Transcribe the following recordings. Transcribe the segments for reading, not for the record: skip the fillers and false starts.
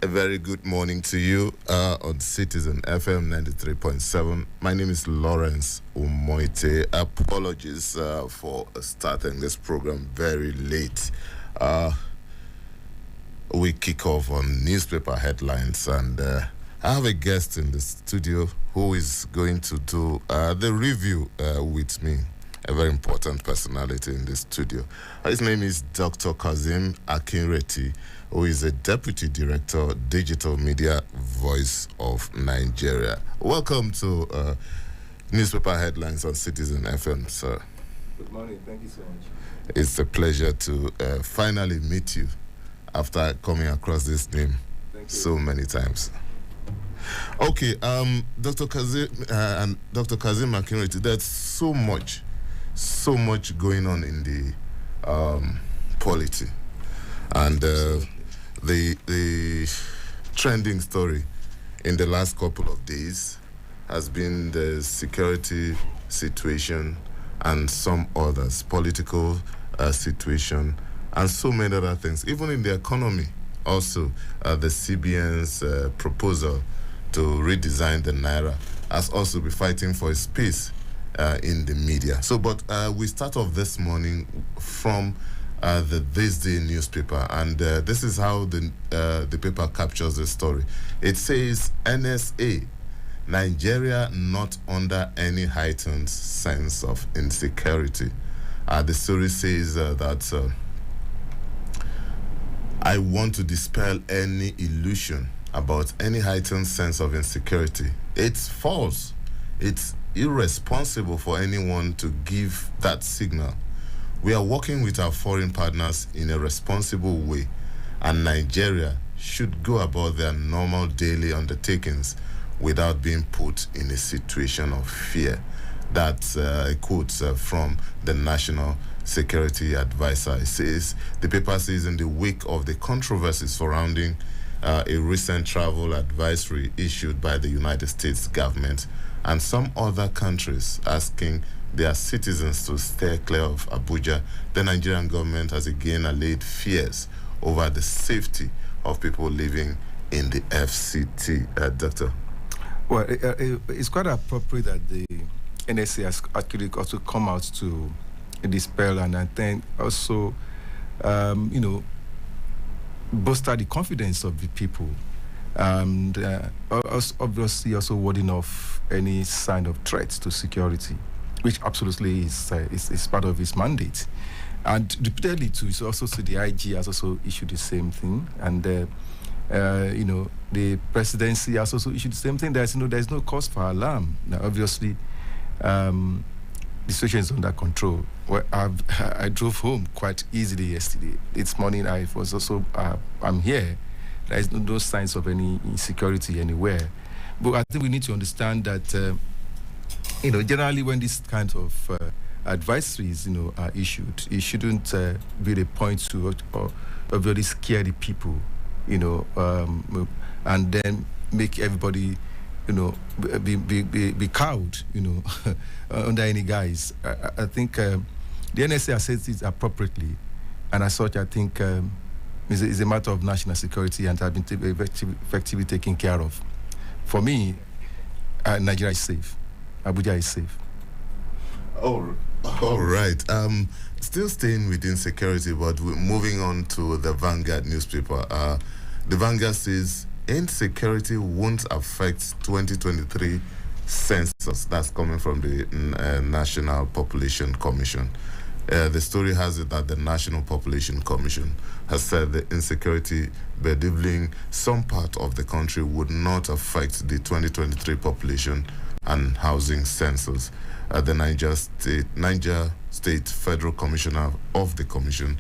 A very good morning to you on Citizen FM 93.7. My name is Lawrence Umoette. Apologies for starting this program very late. We kick off on newspaper headlines, and I have a guest in the studio who is going to do the review with me. A very important personality in the studio. His name is Dr. Kazeem Akinreti, who is a Deputy Director, Digital Media Voice of Nigeria. Welcome to Newspaper Headlines on Citizen FM, sir. Good morning. Thank you so much. It's a pleasure to finally meet you after coming across this name so many times. Okay, Dr. Kazeem and Dr. Kazeem Akinreti, there's so much going on in the polity, and the trending story in the last couple of days has been the security situation and some others, political situation, and so many other things. Even in the economy, also the CBN's proposal to redesign the Naira has also been fighting for a space in the media. So, but we start off this morning from the This Day newspaper, and this is how the paper captures the story. It says, NSA, Nigeria not under any heightened sense of insecurity. The story says that I want to dispel any illusion about any heightened sense of insecurity. It's false. It's irresponsible for anyone to give that signal. We are working with our foreign partners in a responsible way, and Nigeria should go about their normal daily undertakings without being put in a situation of fear. That's a quote from the National Security Advisor. It says, the paper says, in the wake of the controversy surrounding a recent travel advisory issued by the United States government and some other countries asking their citizens to steer clear of Abuja, the Nigerian government has again allayed fears over the safety of people living in the FCT. Doctor? Well, it's quite appropriate that the NSA has actually also come out to dispel and I think also, bolster the confidence of the people. And obviously also warding off any sign of threats to security, which absolutely is part of his mandate. And repeatedly too, it's also so the IG has also issued the same thing, and the presidency has also issued the same thing. There's no cause for alarm. Now, obviously, the situation is under control. Well, I drove home quite easily yesterday. This morning I was also I'm here. There is no signs of any insecurity anywhere. But I think we need to understand that, generally when this kind of advisories, are issued, it shouldn't be the point to really scare the people, and then make everybody, be cowed, under any guise. I think the NSA assesses it appropriately, and as such, I think it's a matter of national security and has been effectively taken care of. For me, Nigeria is safe. Abuja is safe. All right. Still staying within security, but we're moving on to the Vanguard newspaper. The Vanguard says insecurity won't affect 2023 census. That's coming from the National Population Commission. The story has it that the National Population Commission has said the insecurity bedeviling some part of the country would not affect the 2023 population and housing census. The Niger State Federal Commissioner of the Commission,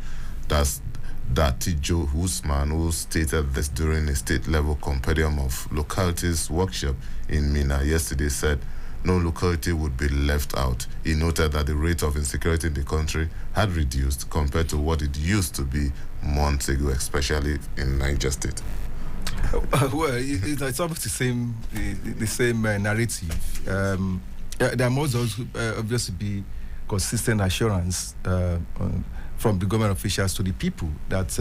that's Datijo Usman, who stated this during a state-level compendium of localities workshop in Mina yesterday, said no locality would be left out. He noted that the rate of insecurity in the country had reduced compared to what it used to be months ago, especially in Niger State. Well, it's almost the same narrative. There must also obviously be consistent assurance from the government officials to the people that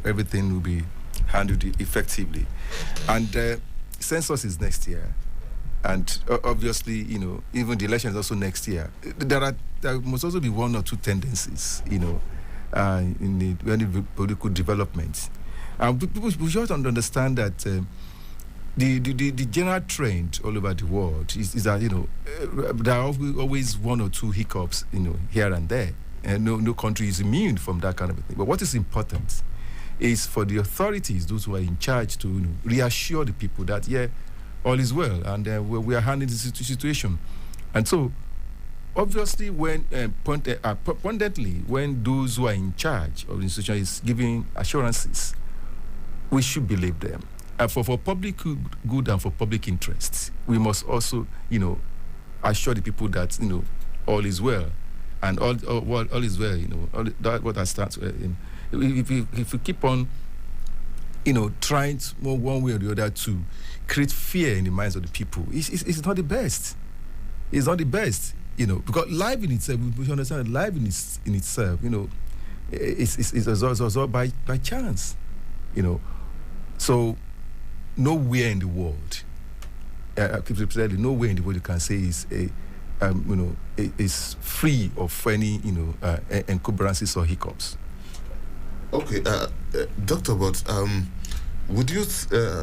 everything will be handled it effectively. And census is next year. And obviously, even the election is also next year. There must also be one or two tendencies, in the political development. People should understand that the general trend all over the world is that there are always one or two hiccups, here and there, and no country is immune from that kind of thing. But what is important is for the authorities, those who are in charge, to reassure the people that all is well, and we are handling the situation. And so, obviously, when pointedly, when those who are in charge of the institution is giving assurances, we should believe them. For public good and for public interests, we must also, assure the people that all is well, and all is well. That what I start. If we keep on, trying to, one way or the other to create fear in the minds of the people, it's not the best. It's not the best, because life in itself, we should understand that life in itself, it's all by chance, So nowhere in the world, nowhere in the world you can say is free of any, encumbrances or hiccups. Okay, Doctor, but would you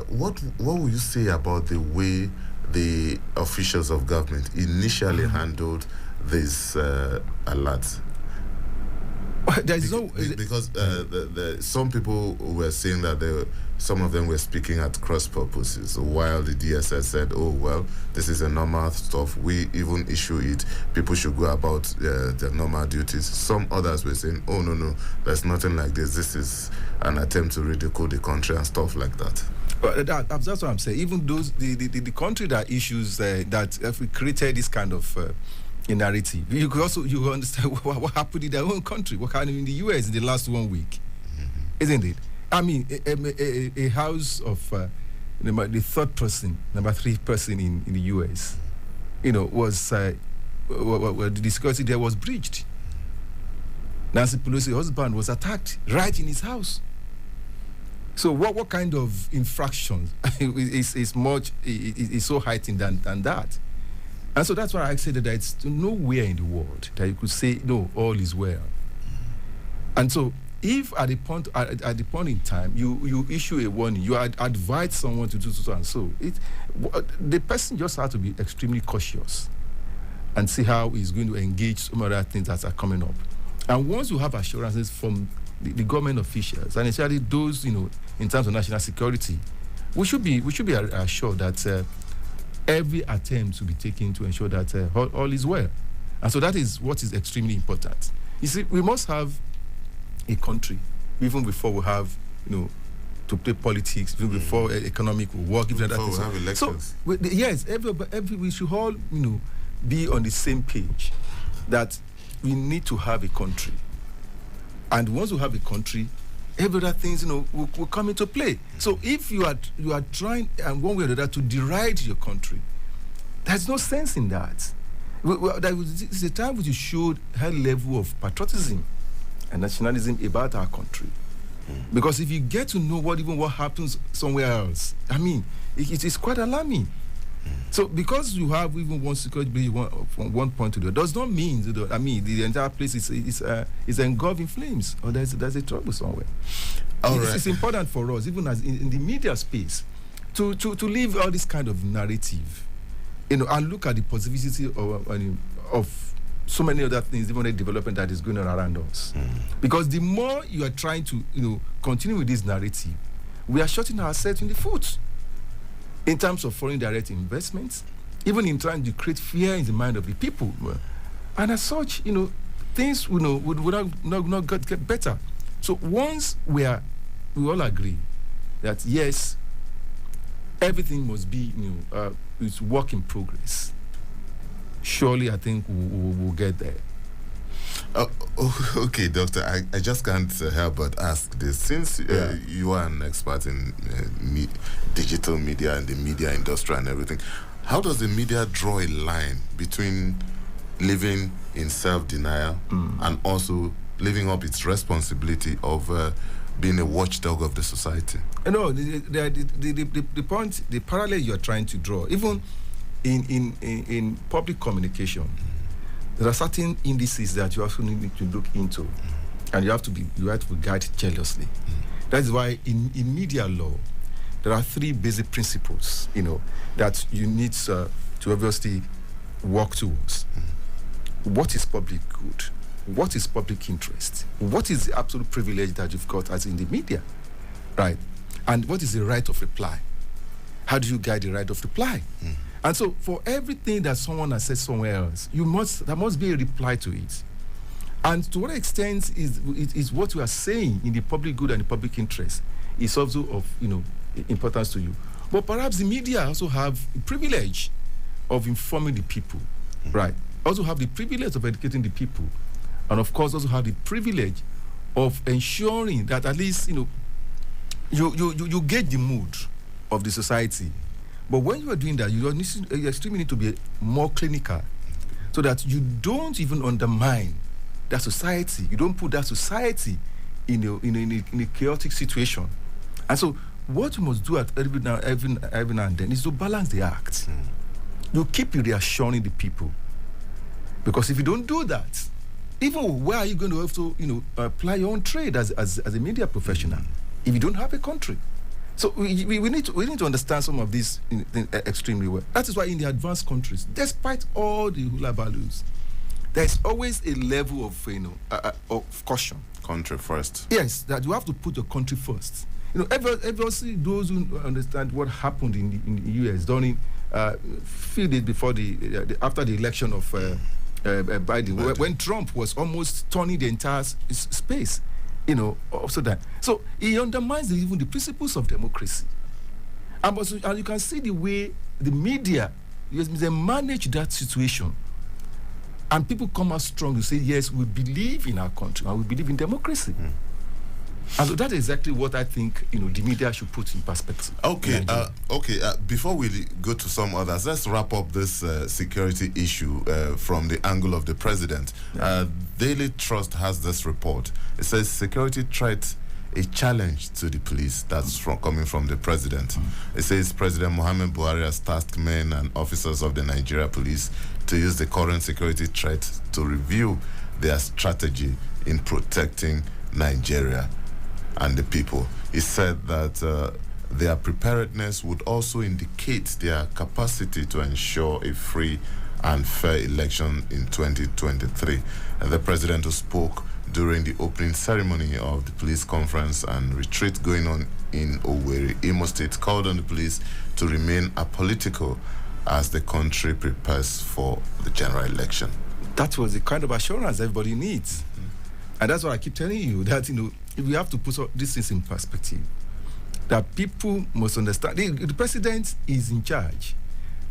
what would you say about the way the officials of government initially handled this alert? There's because some people were saying that some of them were speaking at cross purposes, while the DSS said, "Oh well, this is a normal stuff. We even issue it. People should go about their normal duties." Some others were saying, "Oh no, there's nothing like this. This is an attempt to ridicule the country and stuff like that." But that's what I'm saying. Even those the country that issues that if we created this kind of a narrative, you understand what happened in their own country, what happened in the US in the last 1 week, isn't it? I mean, a house of the third person, number 3 person in the US, was the security there was breached. Nancy Pelosi's husband was attacked right in his house. So what kind of infractions is so heightened than that? And so that's why I said that it's nowhere in the world that you could say, no, all is well. And so if at the point in time you issue a warning, you advise someone to do so and so, the person just has to be extremely cautious and see how he's going to engage some other things that are coming up. And once you have assurances from the government officials, and especially those, in terms of national security, we should be assured that every attempt to be taken to ensure that all is well. And so that is what is extremely important. You see, we must have a country, even before we have, to play politics, even before economic will work, even before we have elections. So, yes, we should all, be on the same page that we need to have a country. And once we have a country, every other things, will come into play. So if you are trying, and one way or the other, to deride your country, there's no sense in that. It's a time which you showed a high level of patriotism and nationalism about our country. Because if you get to know what happens somewhere else, I mean, it is quite alarming. So because you have even one security breach from one point to the other, does not mean the entire place is engulfed in flames, or there's a trouble somewhere. It's important for us, even as in the media space, to leave all this kind of narrative, and look at the positivity of so many other things, even the development that is going on around us. Because the more you are trying to continue with this narrative, we are shooting ourselves in the foot. In terms of foreign direct investments, even in trying to create fear in the mind of the people. And as such, things would not get better. So once we all agree that yes, everything must be it's work in progress, surely I think we'll get there. Okay, Doctor, I just can't help but ask this. Since you are an expert in digital media and the media industry and everything, how does the media draw a line between living in self-denial and also living up its responsibility of being a watchdog of the society? No, the point, the parallel you're trying to draw, even in public communication, there are certain indices that you also need to look into, and you have to be guided jealously. That is why in media law, there are 3 basic principles, that you need to obviously work towards. What is public good? What is public interest? What is the absolute privilege that you've got as in the media, right? And what is the right of reply? How do you guide the right of reply? And so, for everything that someone has said somewhere else, there must be a reply to it. And to what extent is what you are saying in the public good and the public interest is also of importance to you. But perhaps the media also have the privilege of informing the people, right? Also have the privilege of educating the people, and of course also have the privilege of ensuring that at least you get the mood of the society. But when you are doing that, you extremely need to be more clinical, so that you don't even undermine that society. You don't put that society in a chaotic situation. And so, what you must do at every now and then is to balance the act. You keep reassuring the people, because if you don't do that, even where are you going to have to apply your own trade as a media professional if you don't have a country? So we need to understand some of these extremely well. That is why in the advanced countries, despite all the hula balloons, there is always a level of caution. Country first. Yes, that you have to put your country first. Obviously, those who understand what happened in the U.S. during few days before after the election of Biden, when Trump was almost turning the entire space, also that. So he undermines even the principles of democracy. And you can see the way the media, they manage that situation. And people come out strong to say, yes, we believe in our country and we believe in democracy. And so that's exactly what I think the media should put in perspective. Okay, before we go to some others, let's wrap up this security issue from the angle of the president. Daily Trust has this report. It says security threat a challenge to the police. That's coming from the president. It says President Muhammad Buhari has tasked men and officers of the Nigeria police to use the current security threat to review their strategy in protecting Nigeria and the people. He said that their preparedness would also indicate their capacity to ensure a free and fair election in 2023. And the president who spoke during the opening ceremony of the police conference and retreat going on in Owerri, Imo State, called on the police to remain apolitical as the country prepares for the general election. That was the kind of assurance everybody needs. And that's what I keep telling you, that we have to put these things in perspective, that people must understand. The president is in charge,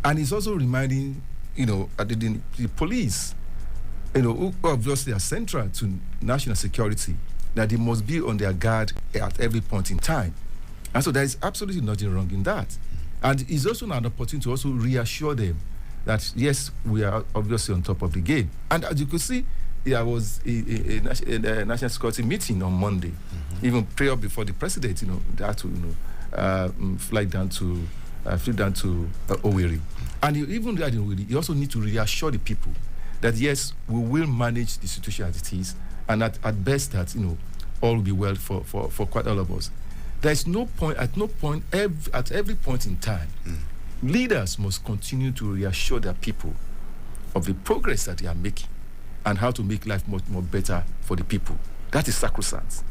and he's also reminding, the police, who obviously are central to national security, that they must be on their guard at every point in time. And so there is absolutely nothing wrong in that. And it's also an opportunity to also reassure them that, yes, we are obviously on top of the game. And as you could see, there was a national security meeting on Monday, even prior before the president, they had to, fly down to Owerri. And even there in Owerri, you also need to reassure the people that, yes, we will manage the situation as it is, and at best that, all will be well for quite all of us. There is at every point in time, leaders must continue to reassure their people of the progress that they are making and how to make life much more better for the people. That is sacrosanct.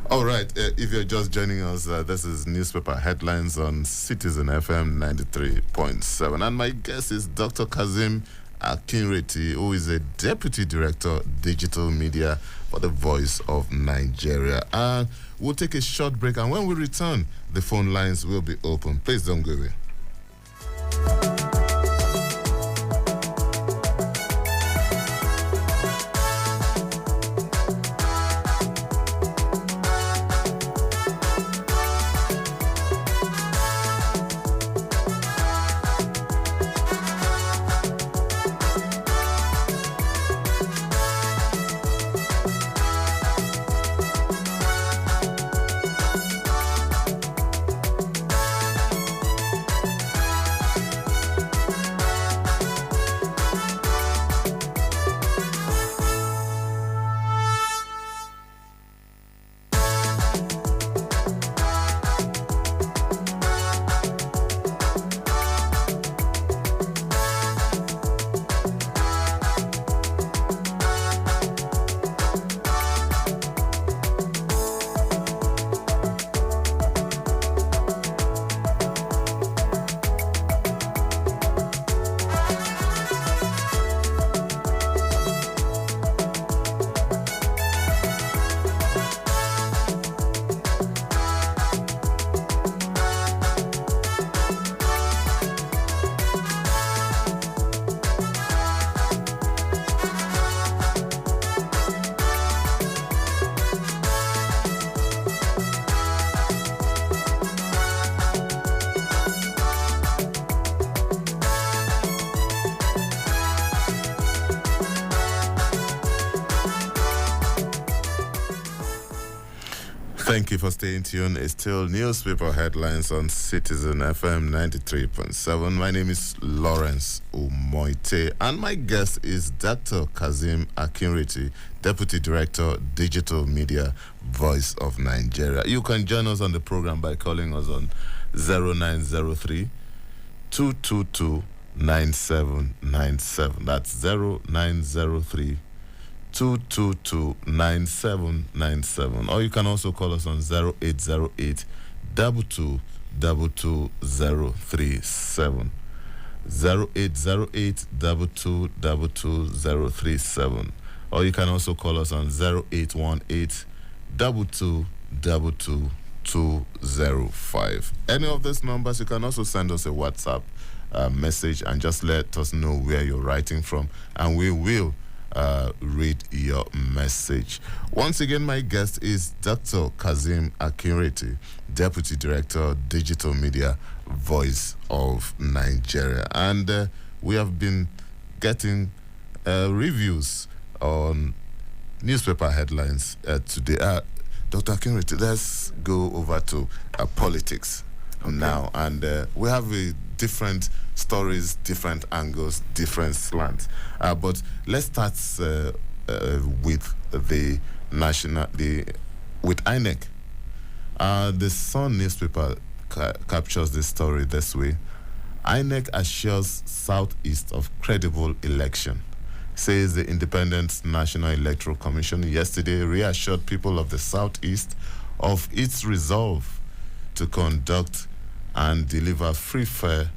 All right, if you're just joining us, this is Newspaper Headlines on Citizen FM 93.7. And my guest is Dr. Kazim Akinreti, who is a Deputy Director, Digital Media for the Voice of Nigeria. And we'll take a short break, and when we return, the phone lines will be open. Please don't go away. Thank you for staying tuned. It's still newspaper headlines on Citizen FM 93.7. My name is Lawrence Umoette, and my guest is Dr. Kazim Akinriti, Deputy Director, Digital Media, Voice of Nigeria. You can join us on the program by calling us on 0903 222 9797. That's 0903 222-9797, or you can also call us on 0808 222-22037. 0808 222-22037, or you can also call us on 0818 222-205. Any of these numbers, you can also send us a WhatsApp message and just let us know where you're writing from, and we will read your message. Once again, my guest is Dr. Kazim Akinriti, Deputy Director, Digital Media, Voice of Nigeria. And we have been getting reviews on newspaper headlines today. Dr. Akinriti, let's go over to politics now. And we have a different stories, different angles, different slants. But let's start with the with INEC. The Sun newspaper captures this story this way: INEC assures Southeast of credible election. Says the Independent National Electoral Commission yesterday reassured people of the Southeast of its resolve to conduct and deliver free, fair,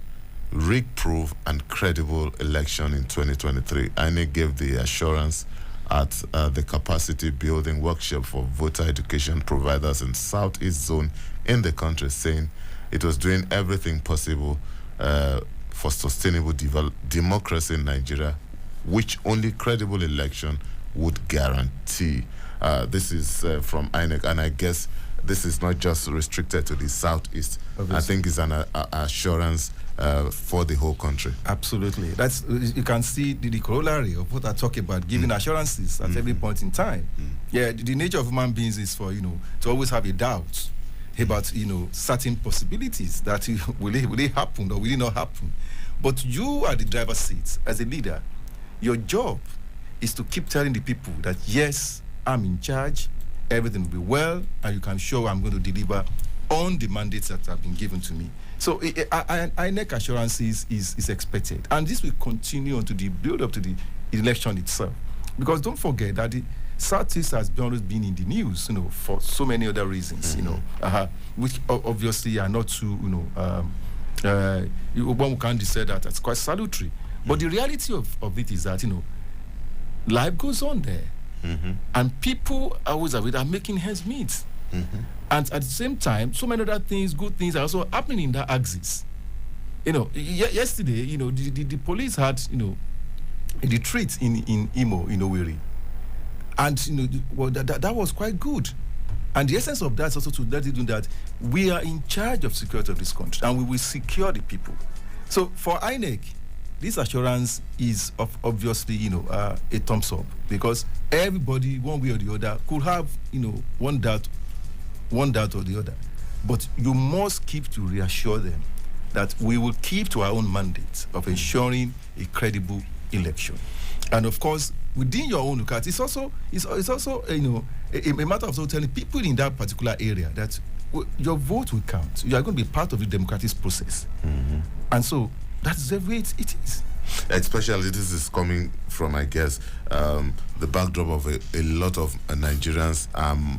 rig-proof and credible election in 2023. INEC gave the assurance at the capacity building workshop for voter education providers in Southeast Zone in the country, saying it was doing everything possible for sustainable democracy in Nigeria, which only credible election would guarantee. This is from INEC, and I guess this is not just restricted to the Southeast. Obviously. I think it's an assurance for the whole country. Absolutely. That's, you can see the corollary of what I talk about, giving assurances at every point in time. Yeah, the nature of human beings is for, to always have a doubt about, certain possibilities that will it happen or will it not happen. But you are the driver's seat as a leader. Your job is to keep telling the people that, yes, I'm in charge, everything will be well, and you can show I'm going to deliver on the mandates that have been given to me. So INEC assurance is expected. And this will continue on to the build-up to the election itself. Because don't forget that the Southeast has always been in the news, for so many other reasons, which obviously are not too, one can say that it's quite salutary. But the reality of it is that, life goes on there. And people always are making ends meet. And at the same time, so many other things, good things are also happening in that axis. Yesterday, the police had, a retreat in Imo, in Owerri. And, that was quite good. And the essence of that is also to let it know that we are in charge of security of this country and we will secure the people. So for INEC, this assurance is obviously, a thumbs up, because everybody, one way or the other, could have, one doubt or the other. But you must keep to reassure them that we will keep to our own mandate of ensuring a credible election. And of course, within your own look, it's also a matter of telling people in that particular area that your vote will count. You are going to be part of the democratic process. And so that's the way it is. Especially this is coming from, I guess, the backdrop of a lot of Nigerians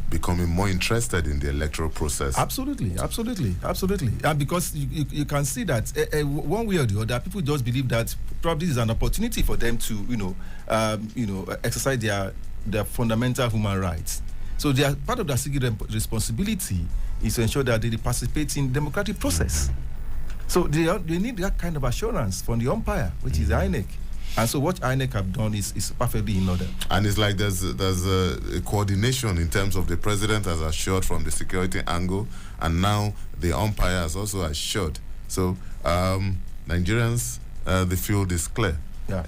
becoming more interested in the electoral process. Absolutely. And because you can see that one way or the other, people just believe that probably is an opportunity for them to, exercise their fundamental human rights. So they are part of their civic responsibility is to ensure that they participate in the democratic process. So they need that kind of assurance from the umpire, which is INEC. And so what INEC have done is perfectly in order. And it's like there's a coordination in terms of the president has assured from the security angle, and now the umpire has also assured. So Nigerians, the field is clear.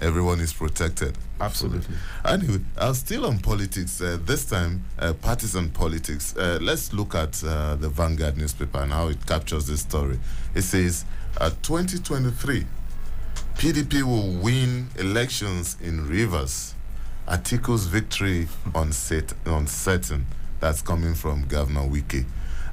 everyone is protected. Absolutely. Anyway, still on politics, this time partisan politics. Let's look at the Vanguard newspaper and how it captures this story. It says, 2023, PDP will win elections in Rivers. Atiku's victory uncertain. That's coming from Governor Wike.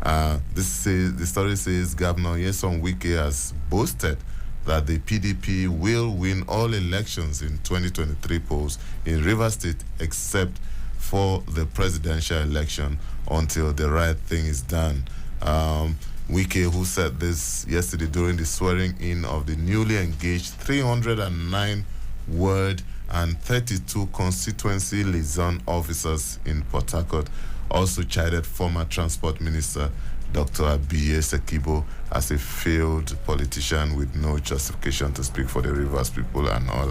The story says Governor Nyesom Wike has boasted that the PDP will win all elections in 2023 polls in Rivers State except for the presidential election until the right thing is done. Wike, who said this yesterday during the swearing-in of the newly engaged 309 ward and 32 constituency liaison officers in Port Harcourt, also chided former Transport Minister Dr. Abiye Sekibo as a failed politician with no justification to speak for the Rivers people and all.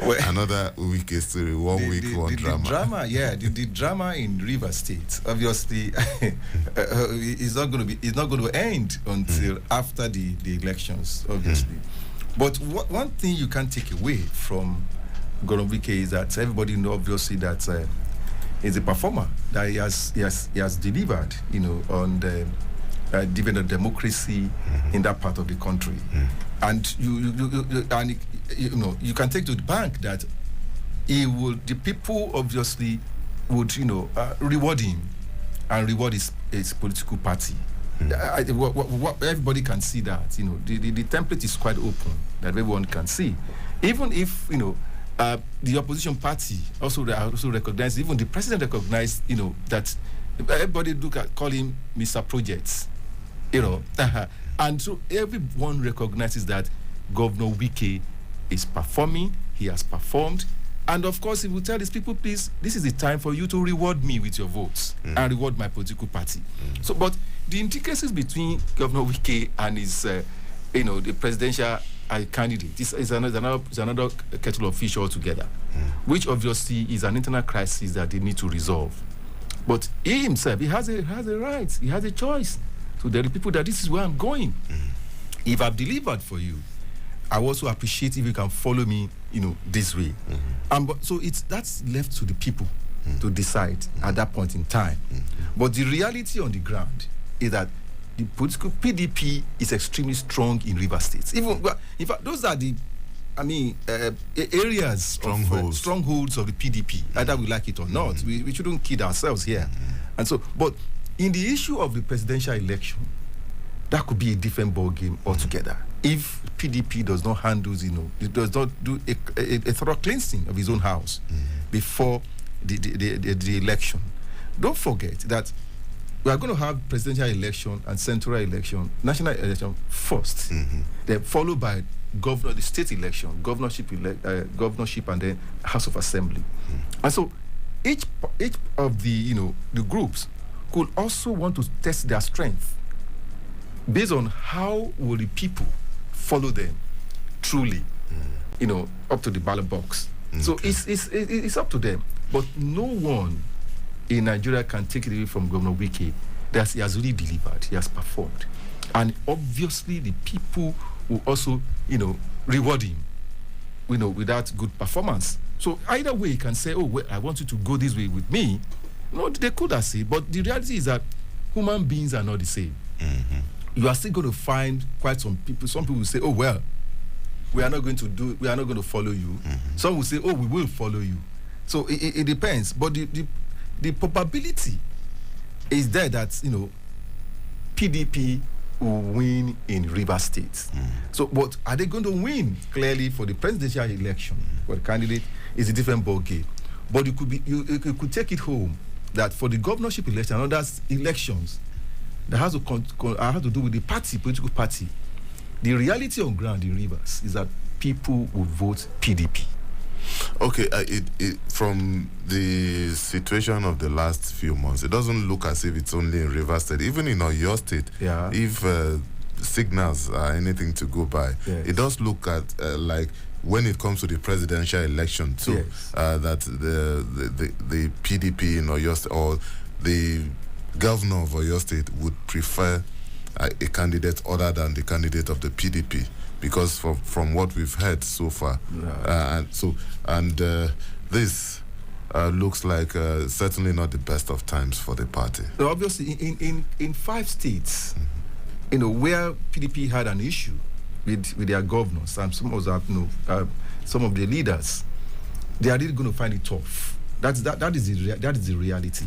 Well, another week story, one drama. The drama in Rivers State, obviously, is not going to end until after the elections, obviously. But one thing you can't take away from Governor Wike is that everybody knows, obviously, that he's a performer, that he has delivered, on the dividend of democracy in that part of the country. And you can take to the bank that the people obviously would reward him and reward his political party. Everybody can see that the template is quite open that everyone can see, even if the opposition party also recognize, even the president recognized that everybody call him Mr. Projects, and so everyone recognizes that Governor Wike is performing. He has performed, and of course he will tell his people, please, this is the time for you to reward me with your votes and reward my political party. So, but the intricacies between Governor Wike and his the presidential candidate is another kettle of fish altogether, which obviously is an internal crisis that they need to resolve. But he himself, he has a right, he has a choice to tell the people that this is where I'm going. If I've delivered for you, I also appreciate if you can follow me, this way. So that's left to the people to decide at that point in time. But the reality on the ground is that the political PDP is extremely strong in Rivers State. Even, in fact, those are the areas, strongholds of the PDP, either we like it or not. We shouldn't kid ourselves here. And so, but in the issue of the presidential election, that could be a different ball game altogether. If PDP does not handle, it does not do a thorough cleansing of his own house before the election. Don't forget that we are going to have presidential election and central election, national election first, then followed by the state election, governorship, and then House of Assembly. And so each of the groups could also want to test their strength based on how will the people follow them truly, up to the ballot box. So it's up to them. But no one in Nigeria can take it away from Governor Wike that he has really delivered, he has performed. And obviously the people will also, reward him, with that good performance. So either way, you can say, oh, well, I want you to go this way with me. No, they could have said, but the reality is that human beings are not the same. You are still going to find quite some people. Some people will say, oh, well, we are not going to follow you. Some will say, oh, we will follow you. So it depends. But the probability is there that, PDP will win in Rivers State. So, but are they going to win clearly for the presidential election? For the candidate is a different ball game. But you could take it home that for the governorship election and other elections that has to do with the political party, the reality on ground in Rivers is that people will vote PDP. Okay, from the situation of the last few months, it doesn't look as if it's only in Rivers State. Even in your state, if signals are anything to go by, it does look at like when it comes to the presidential election too, that the PDP in Oyo State or the governor of Oyo State would prefer a candidate other than the candidate of the PDP, because from what we've heard so far, this looks like certainly not the best of times for the party. So obviously, in 5 states, where PDP had an issue with their governors and some of the leaders, they are really going to find it tough. That is the reality,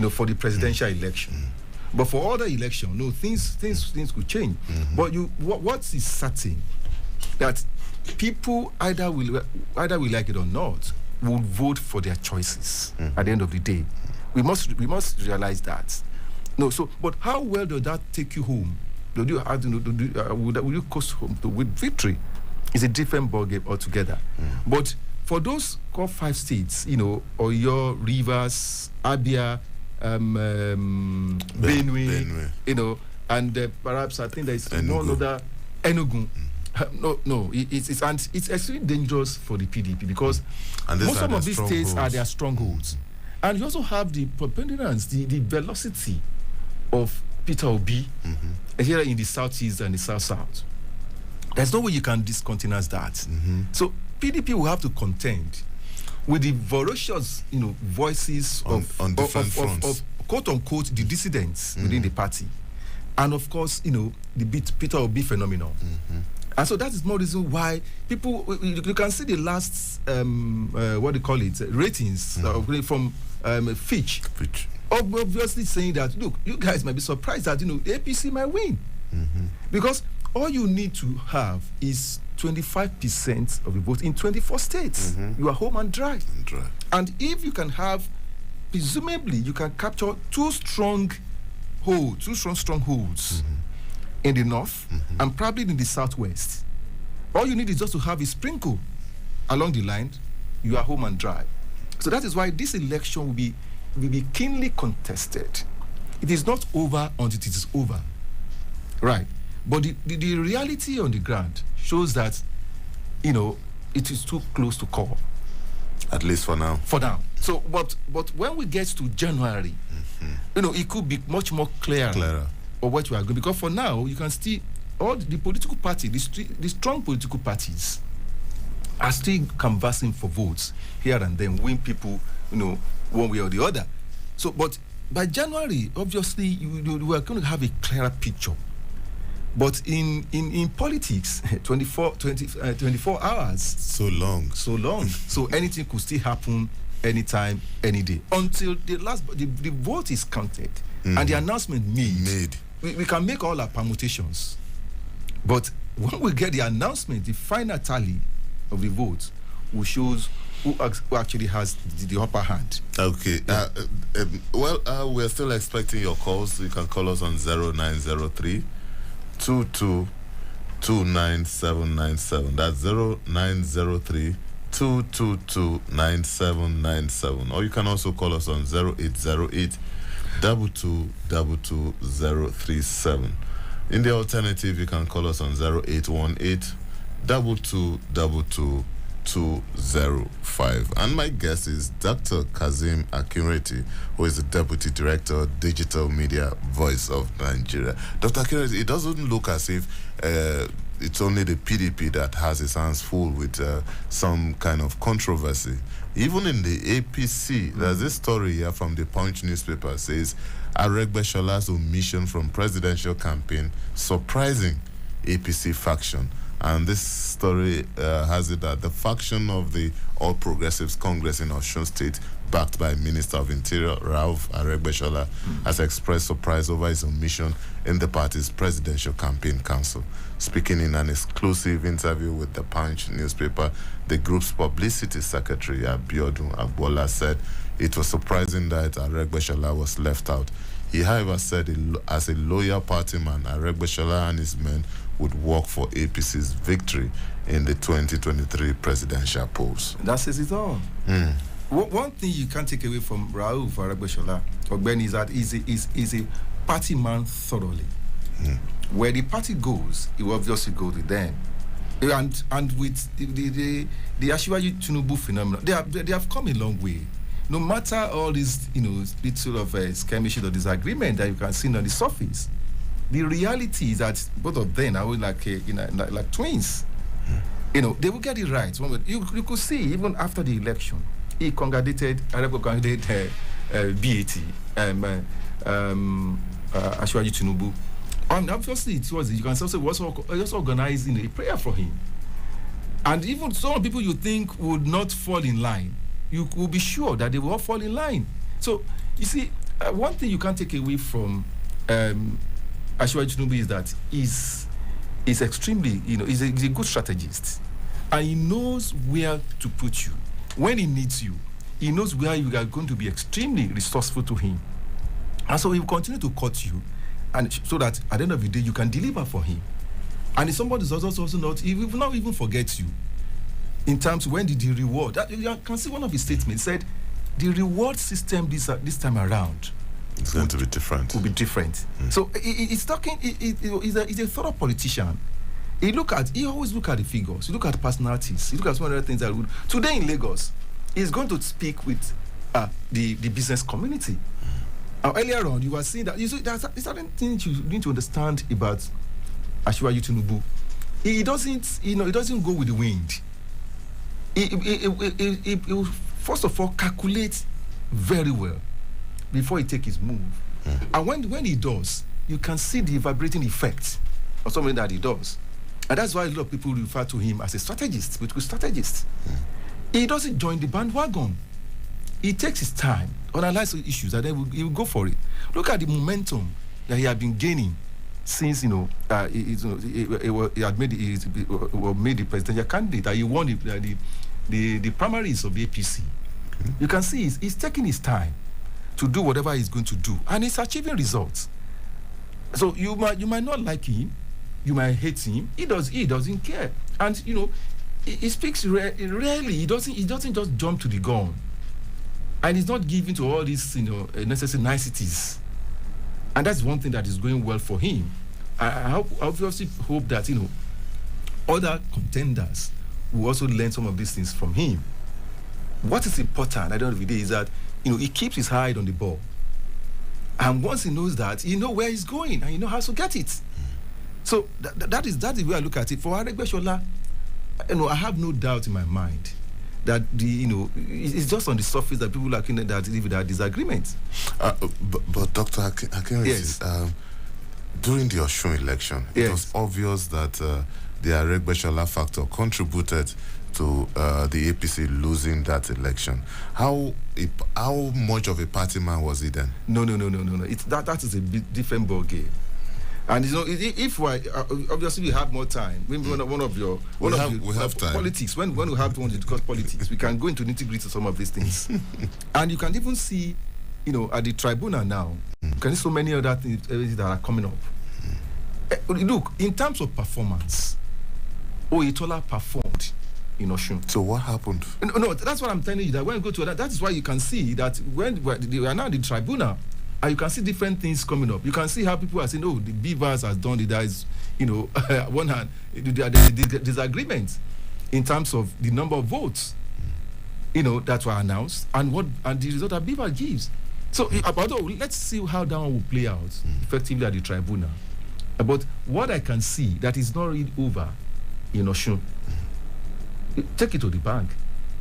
for the presidential election. But for other election, things could change. But what is certain, that people either will like it or not, will vote for their choices at the end of the day. We must realize that. But how well does that take you home? Will you coast home with victory? It's a different ballgame altogether. But for those core 5 states, Oyo, Rivers, Abia, Benue, and perhaps I think there is one other, Enugu. It's extremely dangerous for the PDP, because most of these states are their strongholds. And you also have the preponderance, the velocity of Peter Obi here in the southeast and the south. There's no way you can discontinue that. So PDP will have to contend with the voracious, voices of quote unquote the dissidents within the party, and of course, the Peter Obi phenomenon. And so that is more reason why people, you can see the last ratings from Fitch. Obviously saying that, look, you guys might be surprised that the APC might win, because all you need to have is 25% of the vote in 24 states. You are home and dry. And if you can have, presumably, you can capture two strong strongholds in the north and probably in the southwest. All you need is just to have a sprinkle along the line. You are home and dry. So that is why this election will be keenly contested. It is not over until it is over, right? But the reality on the ground shows that, it is too close to call. At least for now. So, but when we get to January, it could be much more clearer of what we are going. Because for now, you can still, all the political parties, the strong political parties, are still canvassing for votes here and then, win people, one way or the other. So, but by January, obviously, we are going to have a clearer picture. But in politics, 24 hours. So long. So anything could still happen anytime, any day. Until the vote is counted and the announcement made. We can make all our permutations. But when we get the announcement, the final tally of the votes will show who actually has the upper hand. Okay. We're still expecting your calls. You can call us on 0903 2229797. That's 0903 2229797. Or you can also call us on 0808 2222037. In the alternative, you can call us on 0818 222 And my guest is Dr. Kazim Akinreti, who is the Deputy Director, Digital Media Voice of Nigeria. Dr. Akinreti, it doesn't look as if it's only the PDP that has its hands full with some kind of controversy. Even in the APC, there's this story here from the Punch newspaper, says Aregbesolah's omission from presidential campaign surprising APC faction. And this story has it that the faction of the All Progressives Congress in Osun State, backed by Minister of Interior Rauf Aregbesolah, has expressed surprise over his omission in the party's presidential campaign council. Speaking in an exclusive interview with the Punch newspaper, the group's publicity secretary, Abiodun Agbola, said it was surprising that Aregbesolah was left out. He, however, said as a loyal party man, Aregbesolah and his men would work for APC's victory in the 2023 presidential polls. That says it all. One thing you can't take away from Rauf Aregbesolah, is that he's a party man thoroughly. Where the party goes, he will obviously go with them. And with the Asiwaju Tinubu phenomenon, they have come a long way. No matter all these, bit sort of skirmishes or disagreement that you can see on the surface, the reality is that both of them are like like twins. They will get it right. You could see even after the election, he congratulated BAT, Ashwaji Tinubu. And obviously, you can also organize a prayer for him. And even some people you think would not fall in line, you will be sure that they will all fall in line. So, you see, one thing you can't take away from Ashwaji Tinubu is that he's extremely, he's a good strategist. And he knows where to put you. When he needs you, he knows where you are going to be extremely resourceful to him. And so he will continue to cut you, and so that at the end of the day, you can deliver for him. And if somebody is also not, he will not even forget you. In terms, when did the reward? You can see one of his statements said, the reward system this time around it's going to be different. Will be different. So he's talking. He's a thorough politician. He always look at the figures. He look at the personalities. He look at some other things that would. Today in Lagos, he's going to speak with the business community. Earlier on, you were saying that there's certain things you need to understand about Ashwaji Tinubu. He doesn't go with the wind. He will first of all calculate very well before he take his move. And when he does, you can see the vibrating effect of something that he does. And that's why a lot of people refer to him as a strategist, political strategist. He doesn't join the bandwagon. He takes his time, analyze issues, and then he will go for it. Look at the momentum that he had been gaining since he had made the presidential candidate. That he won the primaries of the APC. You can see he's taking his time to do whatever he's going to do, and he's achieving results. So you might not like him, you might hate him. He doesn't care, and he speaks rarely. He doesn't just jump to the gun. And he's not given to all these, necessary niceties. And that's one thing that is going well for him. I obviously hope that, other contenders will also learn some of these things from him. What is important at the end of the day is that, he keeps his eye on the ball. And once he knows that, he knows where he's going and he knows how to get it. So that's the way I look at it. For Aregbesola, I have no doubt in my mind that it's just on the surface that people are that live without disagreement. But Dr. Akinresi, yes. During the Osun election, it was obvious that the Aregbesola factor contributed to the APC losing that election. How much of a party man was he then? No. That is a different ball game. And if obviously we have more time, maybe we have time. Politics. When we have to discuss politics, we can go into nitty-gritty some of these things. And you can even see, at the tribunal now, you can see so many other things that are coming up. Look, in terms of performance, Oyetola performed in Osun. So what happened? No, that's what I'm telling you. That when you go to that is why you can see that when they are now in the tribunal. And you can see different things coming up. You can see how people are saying, the Beavers has done it. There is, one hand, the disagreement in terms of the number of votes, that were announced and the result that Beaver gives. So, let's see how that one will play out effectively at the tribunal. But what I can see that is not really over in Osun, take it to the bank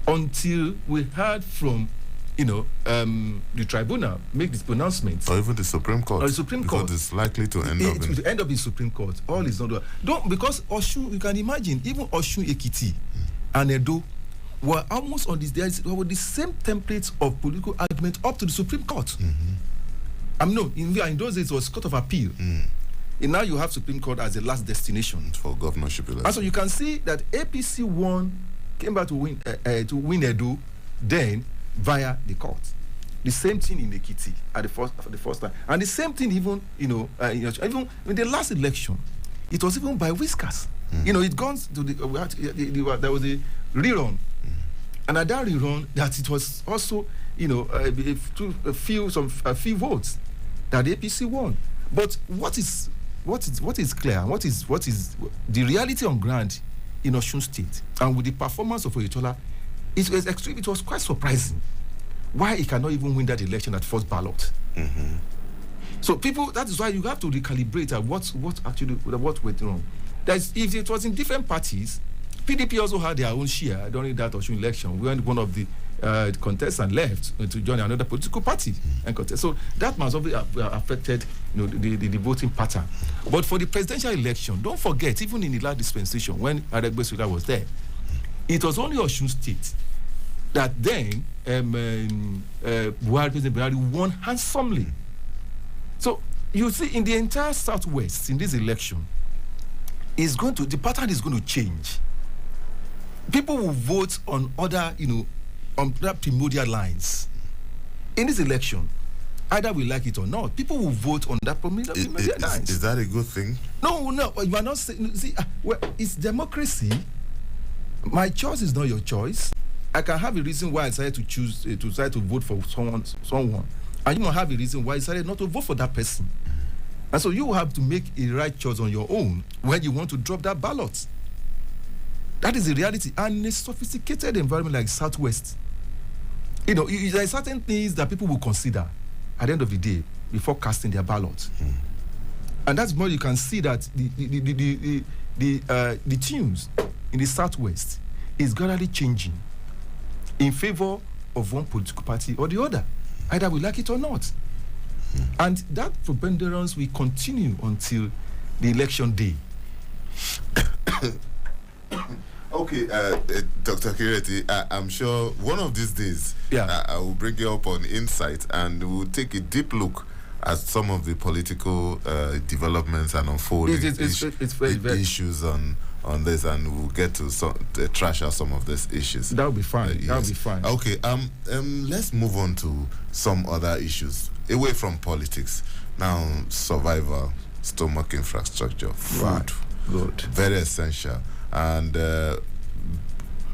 until we heard from the tribunal make this pronouncement, or even the Supreme Court. Or the Supreme Court, because it's likely to end up. It will end up in Supreme Court. All is not done. Because Osun, you can imagine, even Osun Ekiti and Edo were almost on this. There were the same templates of political argument up to the Supreme Court. In those days it was Court of Appeal. And now you have Supreme Court as the last destination for governorship election. And so you can see that APC came back to win Edo, then via the court. The same thing in Ekiti for the first time, and the same thing even even in the last election, it was even by whiskers. It gone to there was a rerun, and at that rerun, that it was also a few votes that the APC won. But what is clear, what is the reality on ground in Osun State, and with the performance of Oyetola, it was extreme. It was quite surprising why he cannot even win that election at first ballot. So people, that is why you have to recalibrate at what went wrong. If it was in different parties, PDP also had their own share during that Osun election when one of the contestants left to join another political party and contest. So that must have affected the voting pattern. But for the presidential election, don't forget, even in the last dispensation, when Adegbesula was there, it was only Osun State that then President Buhari won handsomely. So you see, in the entire Southwest, in this election, the pattern is going to change. People will vote on other, on that primordial lines. In this election, either we like it or not, people will vote on that primordial lines. Is that a good thing? No, you are not saying. See, it's democracy. My choice is not your choice. I can have a reason why I decided to choose to decide to vote for someone, and you might have a reason why I decided not to vote for that person. And so you have to make a right choice on your own when you want to drop that ballot. That is the reality. And in a sophisticated environment like Southwest, there are certain things that people will consider at the end of the day before casting their ballot. And that's more you can see that the tunes in the Southwest is gradually changing in favor of one political party or the other, either we like it or not. And that preponderance will continue until the election day. Okay, Dr. Kireti, I'm sure one of these days I will bring you up on Insight and we'll take a deep look at some of the political developments and unfolding issues on this, and we'll get to trash out some of these issues. That'll be fine. Yes. That'll be fine. Okay, let's move on to some other issues away from politics. Now, survival, stomach infrastructure, food, right. Good, very essential, and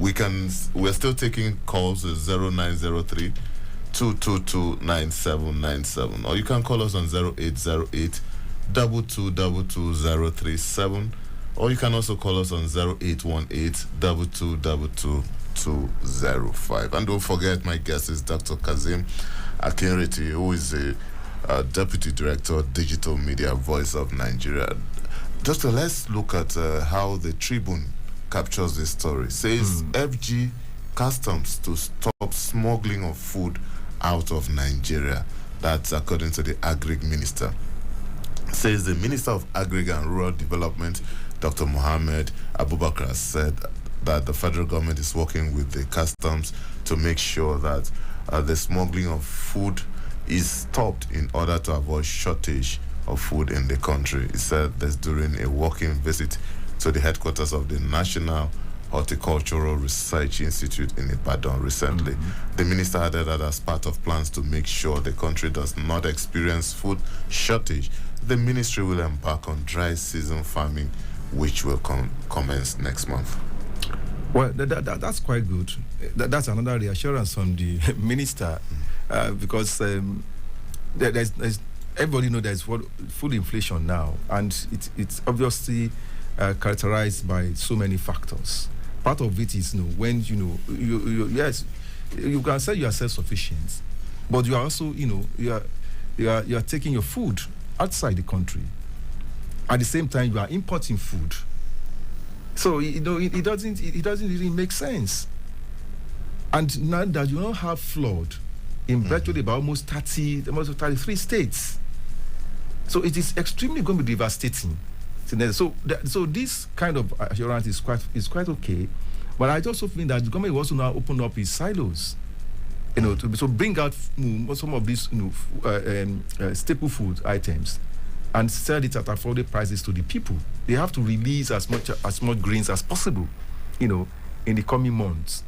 we're still taking calls at 0903 222-9797, or you can call us on 0808 222-037, or you can also call us on 0818 222-205. And don't forget, my guest is Dr. Kazim Akinreti, who is a Deputy Director, Digital Media Voice of Nigeria. Doctor, let's look at how the Tribune captures this story. It says FG Customs to stop smuggling of food out of Nigeria. That's according to the Agric Minister. It says the Minister of Agric and Rural Development, Dr. Mohammed Abubakar, said that the federal government is working with the customs to make sure that the smuggling of food is stopped in order to avoid shortage of food in the country. He said this during a walking visit to the headquarters of the National Horticultural Research Institute in Ibadan recently. The minister added that as part of plans to make sure the country does not experience food shortage, the ministry will embark on dry season farming, which will commence next month. Well, that's quite good. That's another reassurance from the minister, because everybody knows there's food inflation now, and it's obviously characterized by so many factors. Part of it is, when yes, you can say you are self-sufficient, but you are also, you are taking your food outside the country. At the same time, you are importing food. So it doesn't really make sense. And now that you don't have flood in virtually about almost 33 states, so it is extremely going to be devastating. So this kind of assurance is quite okay, but I also think that the government will also now open up its silos, to bring out some of these staple food items and sell it at affordable prices to the people. They have to release as much grains as possible, in the coming months,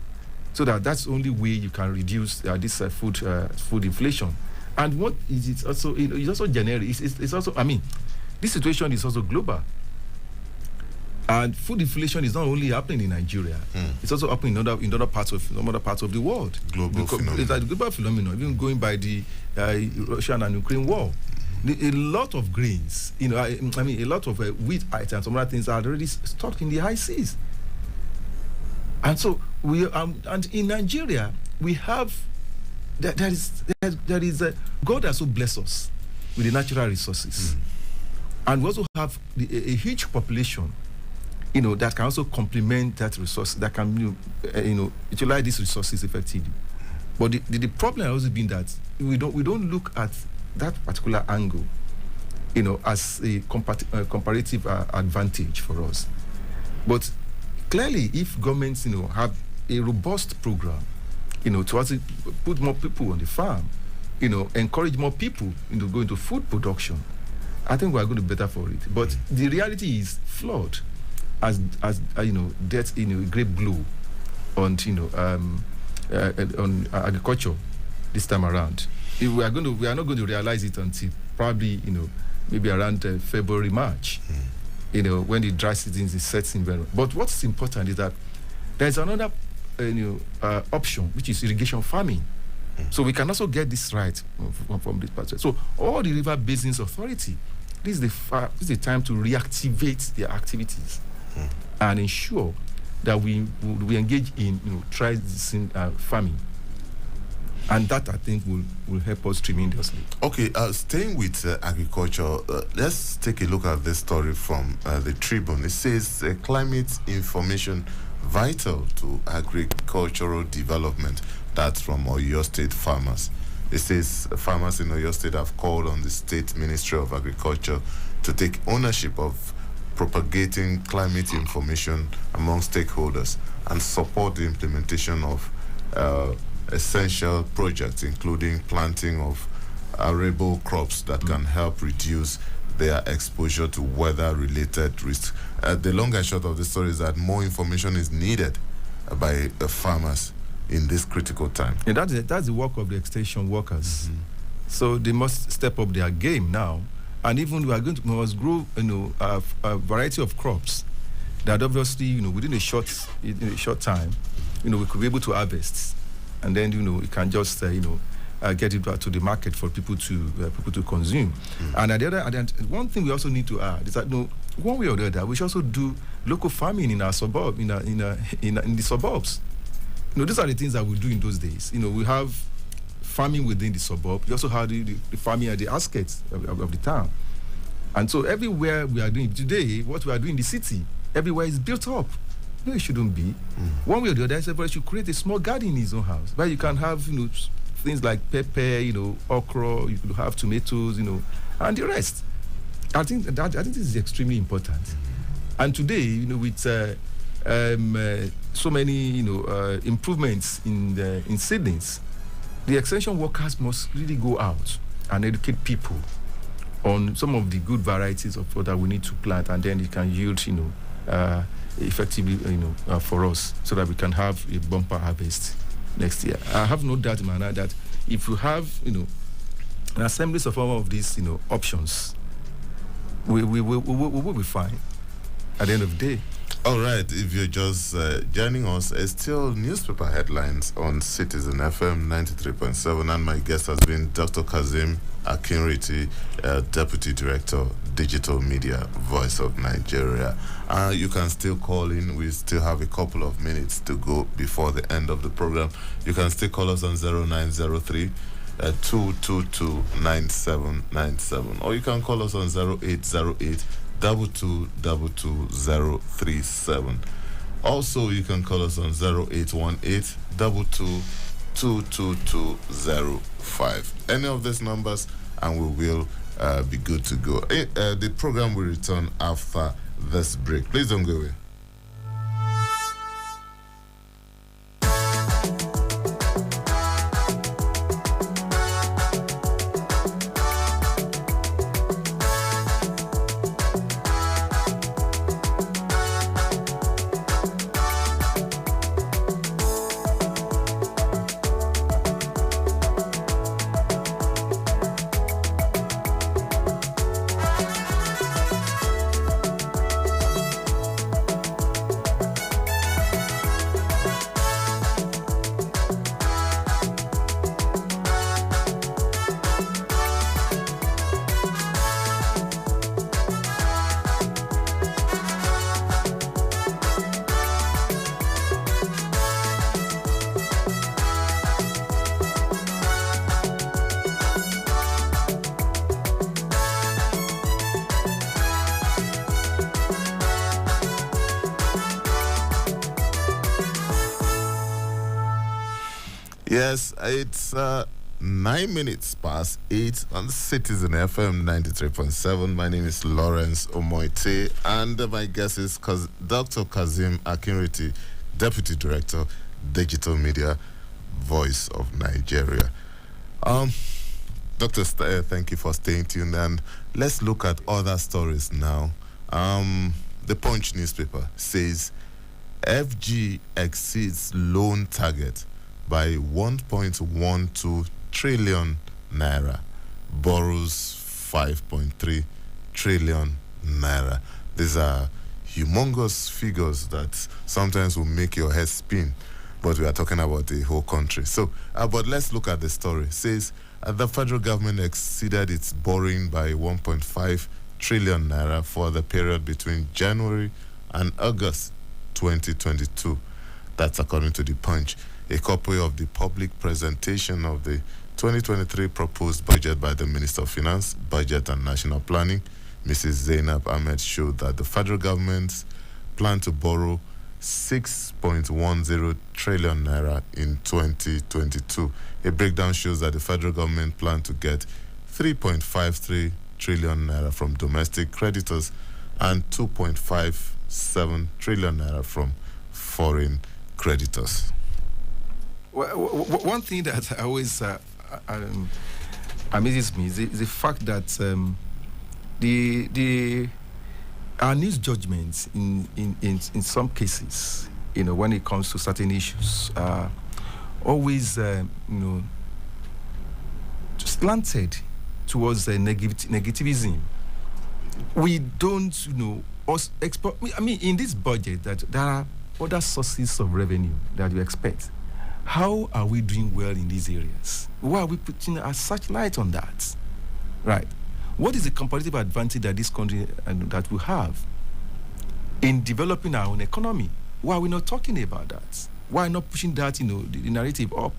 so that's the only way you can reduce this food inflation. And what is it also? It's also generic. It's also, this situation is also global. And food inflation is not only happening in Nigeria; it's also happening in other parts of the world. Phenomenon. It's a global phenomenon. Even going by the Russian and Ukraine war, a lot of grains, a lot of wheat items, some other things are already stocked in the high seas. And so and in Nigeria we have there is God has so blessed us with the natural resources. And we also have a huge population, that can also complement that resource, that can, utilize these resources effectively. But the problem has also been that we don't look at that particular angle, as a comparative advantage for us. But clearly, if governments, have a robust program, to also put more people on the farm, encourage more people, go into food production, I think we are going to be better for it. But the reality is flawed, as death, a great blow on, on agriculture this time around. If we are not going to realize it until probably, maybe around February, March, when the dry season is setting very well. But what's important is that there's another option, which is irrigation farming. So we can also get this right from this perspective. So all the river basins authority, this is the time to reactivate their activities and ensure that we engage in traditional farming. And that, I think, will help us tremendously. Okay, staying with agriculture, let's take a look at this story from the Tribune. It says climate information vital to agricultural development. That's from Oyo State farmers. It says farmers in Oyo State have called on the State Ministry of Agriculture to take ownership of propagating climate information among stakeholders and support the implementation of essential projects, including planting of arable crops that can help reduce their exposure to weather-related risks. The long and short of the story is that more information is needed by farmers in this critical time. And that's the work of the extension workers. So they must step up their game now. And even we must grow, a variety of crops that obviously, within a short time, we could be able to harvest. And then, we can just, get it back to the market for people to consume. And one thing we also need to add is that, one way or the other, we should also do local farming in our suburb, in the suburbs. These are the things that we do in those days. We have farming within the suburb. We also have the farming at the outskirts of the town. And so everywhere we are doing today, what we are doing in the city, everywhere is built up. No, it shouldn't be. One way or the other, everybody should create a small garden in his own house where you can have, things like pepper, okra, you could have tomatoes, and the rest. I think this is extremely important. And today, with so many, improvements in seedlings, the extension workers must really go out and educate people on some of the good varieties of what that we need to plant, and then it can yield, effectively, for us, so that we can have a bumper harvest next year. I have no doubt in my mind that if you have, an assemblies of all of these, options, we will be fine at the end of the day. All right, if you're just joining us, it's still newspaper headlines on Citizen FM 93.7, and my guest has been Dr. Kazim Akinriti, Deputy Director, Digital Media, Voice of Nigeria. You can still call in. We still have a couple of minutes to go before the end of the program. You can still call us on 0903 222 9797, or you can call us on 0808 2222037. Also, you can call us on 0818 222 Any of these numbers, and we will be good to go. The program will return after this break. Please don't go away. Yes, it's 9 minutes past 8 on Citizen FM 93.7. My name is Lawrence Umoette, and my guest is Dr. Kazim Akinriti, Deputy Director, Digital Media, Voice of Nigeria. Dr. Thank you for staying tuned, and let's look at other stories now. The Punch newspaper says FG exceeds loan target by 1.12 trillion naira, borrows 5.3 trillion naira. These are humongous figures that sometimes will make your head spin, but we are talking about the whole country. So, but let's look at the story. It says the federal government exceeded its borrowing by 1.5 trillion naira for the period between January and August 2022. That's according to the Punch. A copy of the public presentation of the 2023 proposed budget by the Minister of Finance, Budget and National Planning, Mrs. Zainab Ahmed, showed that the federal government planned to borrow 6.10 trillion naira in 2022. A breakdown shows that the federal government planned to get 3.53 trillion naira from domestic creditors and 2.57 trillion naira from foreign creditors. Well, one thing that always amazes me is the fact that our news judgments in some cases, when it comes to certain issues, are always slanted towards negativism. We don't export. I mean, in this budget, that there are other sources of revenue that you expect. How are we doing well in these areas? Why are we putting a such light on that? Right. What is the comparative advantage that this country that we have in developing our own economy? Why are we not talking about that? Why not pushing that, the narrative up?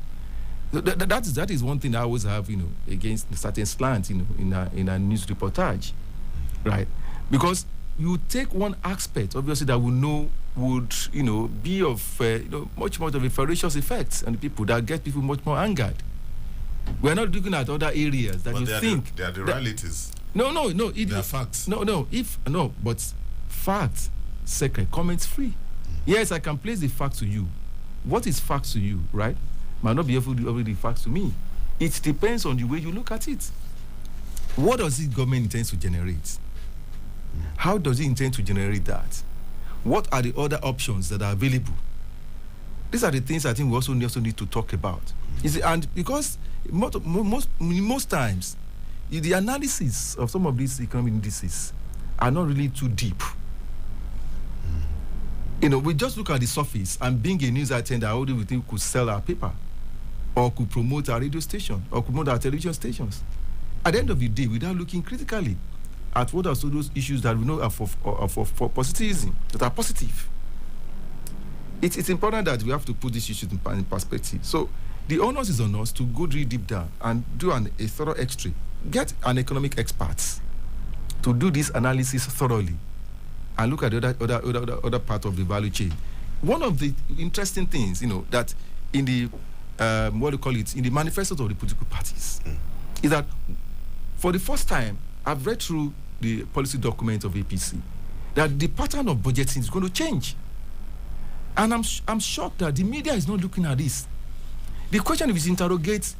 That is one thing I always have, against certain slants, in a news reportage, right? Because you take one aspect, obviously, that we know would, be of, much more of a ferocious effect on the people that get people much more angered. We're not looking at other areas that they are the realities. No. They are facts. But fact, secret, comments free. Yes, I can place the fact to you. What is fact to you, right? Might not be able to be the facts to me. It depends on the way you look at it. What does the government intend to generate? How does it intend to generate that? What are the other options that are available? These are the things I think we also need to talk about. And because most times, the analysis of some of these economic indices are not really too deep. We just look at the surface, and being a news attendant, I already think could sell our paper, or could promote our radio station, or promote our television stations. At the end of the day, without looking critically at what are those issues that we know are for positivism, that are positive. It's important that we have to put these issues in perspective. So the onus is on us to go really deep down and do a thorough X-ray. Get an economic expert to do this analysis thoroughly and look at the other part of the value chain. One of the interesting things, that in the in the manifestos of the political parties, is that for the first time, I've read through the policy document of APC that the pattern of budgeting is going to change. And I'm shocked that the media is not looking at this. The question is interrogate,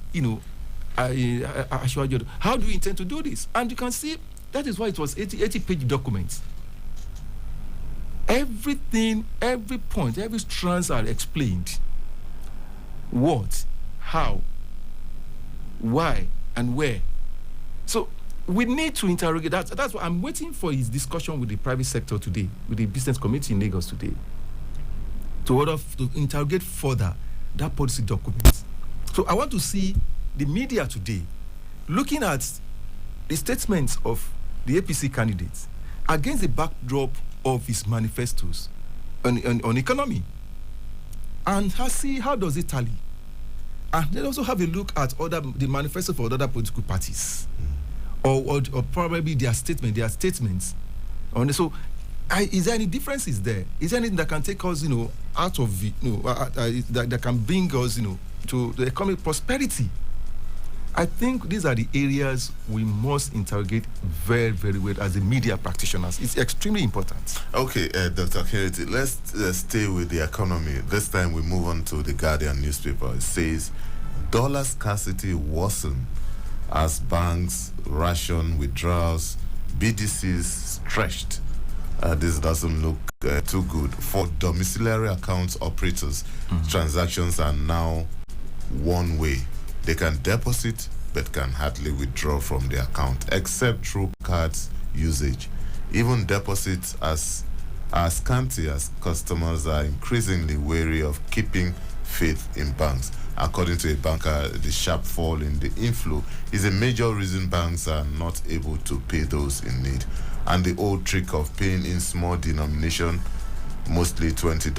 how do you intend to do this? And you can see that is why it was 80-page documents. Everything, every point, every strands are explained. What, how, why, and where. So we need to interrogate that. That's why I'm waiting for his discussion with the private sector today, with the business community in Lagos today, to interrogate further that policy document. So I want to see the media today looking at the statements of the APC candidates against the backdrop of his manifestos on economy, and see how does it tally. And then also have a look at the manifesto for other political parties, or probably their statements. So is there any differences there? Is there anything that can take us, out of it, that can bring us, to the economic prosperity? I think these are the areas we must interrogate very, very well as the media practitioners. It's extremely important. Okay, Dr. Kennedy, let's stay with the economy. This time we move on to the Guardian newspaper. It says, dollar scarcity worsen as banks ration withdrawals, BDCs stretched. This doesn't look too good. For domiciliary accounts operators, transactions are now one way. They can deposit but can hardly withdraw from the account except through cards usage. Even deposits are scanty as customers are increasingly wary of keeping faith in banks. According to a banker, the sharp fall in the inflow is a major reason banks are not able to pay those in need. And the old trick of paying in small denomination, mostly $20,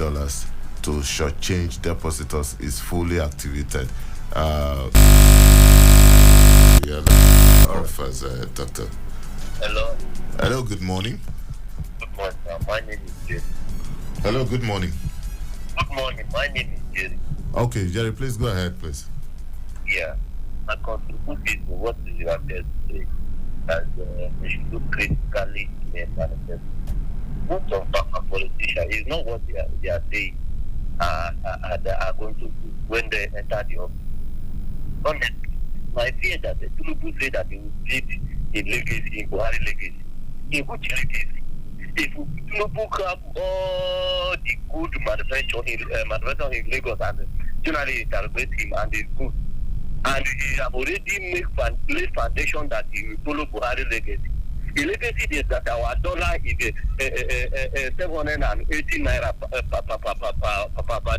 to shortchange depositors is fully activated. Doctor. Hello. Hello, good morning. Good morning. My name is Jerry. Hello, good morning. Good morning. My name is Jerry. Okay, Jerry, please go ahead, please. Yeah. My contribution to what you have said today, that we should look critically in a manifesto. Most of our politicians is not what they are saying they are going to do when they enter the office. Honestly, my fear that the Tinubu say that they will split in legacy, in Buhari legacy. In which legacy? If Tinubu have all the good manufacture in Lagos and generally interrogate him and it's good, and he have already laid foundation that he will follow Buhari legacy. The legacy is that our dollar is 780 naira per